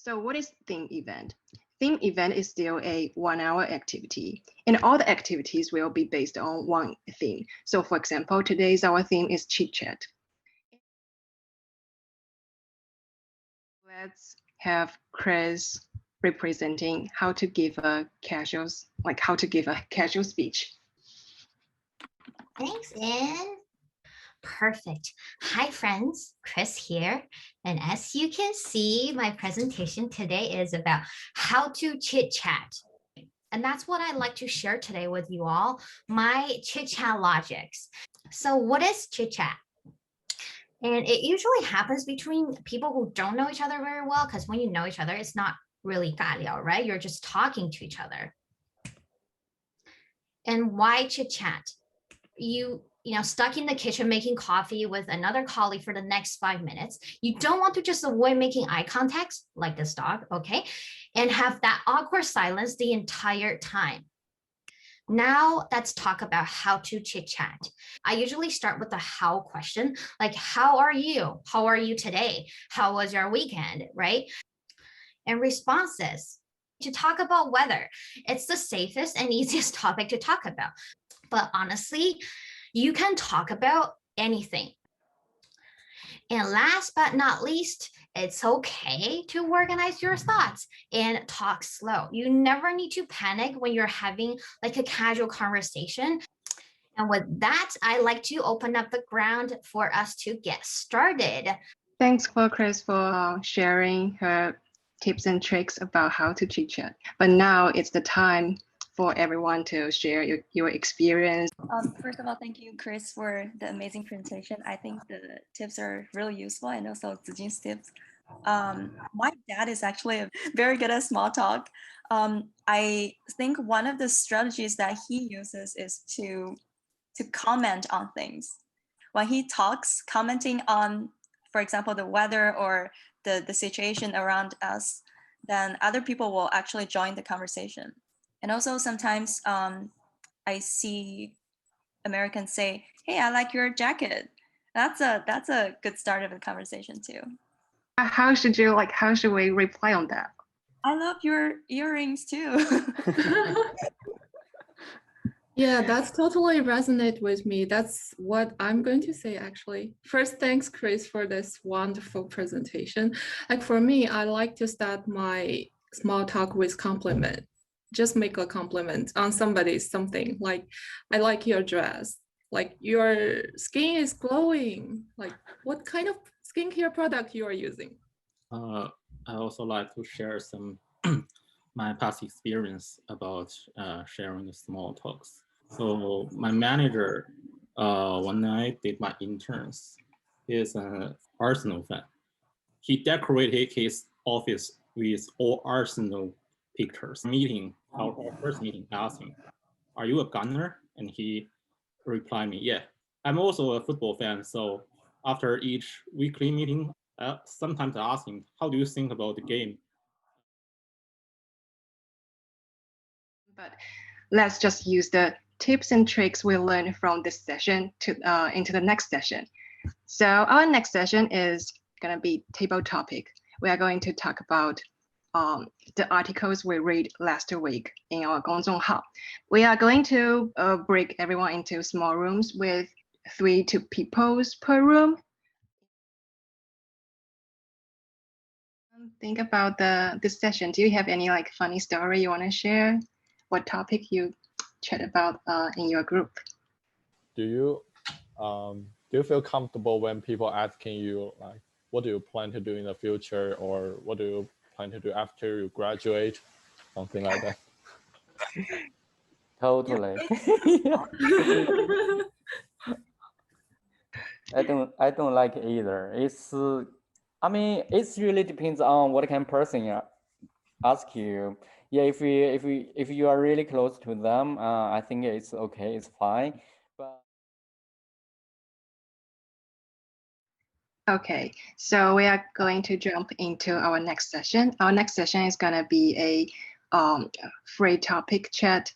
So what is theme event? Theme event is still a 1-hour activity, and all the activities will be based on one theme. So for example, today's our theme is ChitChat. Let's have Chris representing how to give a casual speech. Thanks, Anne. Perfect. Hi, friends. Chris here. And as you can see, my presentation today is about how to chit chat. And that's what I'd like to share today with you all, my chit chat logics. So what is chit chat? And it usually happens between people who don't know each other very well, because when you know each other, it's not really 尬聊, right? You're just talking to each other. And why chit chat? You know, stuck in the kitchen making coffee with another colleague for the next 5 minutes. You don't want to just avoid making eye contact like this dog, okay? And have that awkward silence the entire time. Now let's talk about how to chit chat. I usually start with the how question, like, how are you? How are you today? How was your weekend, right? And responses to talk about weather. It's the safest and easiest topic to talk about. But honestly, you can talk about anything. And last but not least, it's okay to organize your thoughts and talk slow. You never need to panic when you're having like a casual conversation. And with that, I'd like to open up the ground for us to get started. Thanks for Chris for sharing her tips and tricks about how to chit chat. But now it's the time for everyone to share your experience. First of all, thank you, Chris, for the amazing presentation. I think the tips are really useful, and also Zijin's tips. My dad is actually very good at small talk. I think one of the strategies that he uses is to comment on things. When he talks, commenting on, for example, the weather or the situation around us, then other people will actually join the conversation. And also sometimes I see Americans say, "Hey, I like your jacket." That's a good start of a conversation too. How should we reply on that? I love your earrings too. Yeah, that's totally resonate with me. That's what I'm going to say actually. First, thanks, Chris, for this wonderful presentation. Like for me, I like to start my small talk with compliment. Just make a compliment on something like, I like your dress, like your skin is glowing, like what kind of skincare product you are using. I also like to share some my past experience about sharing the small talks. So my manager, when I did my interns, is an Arsenal fan. He decorated his office with all Arsenal pictures. Our first meeting, I asked him, "Are you a gunner?" And he replied me, "Yeah, I'm also a football fan." So after each weekly meeting, sometimes I ask him, "How do you think about the game?" But let's just use the tips and tricks we learned from this session into the next session. So our next session is going to be table topic. We are going to talk about the articles we read last week in our 公众号. We are going to break everyone into small rooms with 3 people per room. Think about this session. Do you have any like funny story you want to share? What topic you chat about in your group? Do you feel comfortable when people asking you like, what do you plan to do in the future, or what do you plan to do after you graduate, something like that? Totally. I don't like it either. I mean, it really depends on what kind of person ask you. Yeah, if you are really close to them, I think it's okay, it's fine. But okay, so we are going to jump into our next session. Our next session is gonna be a free topic chat.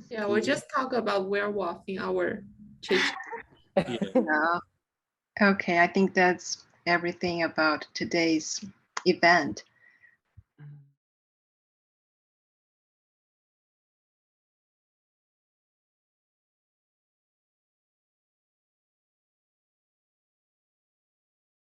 Yeah, we just talk about werewolf in our chat. No. Okay, I think that's everything about today's event.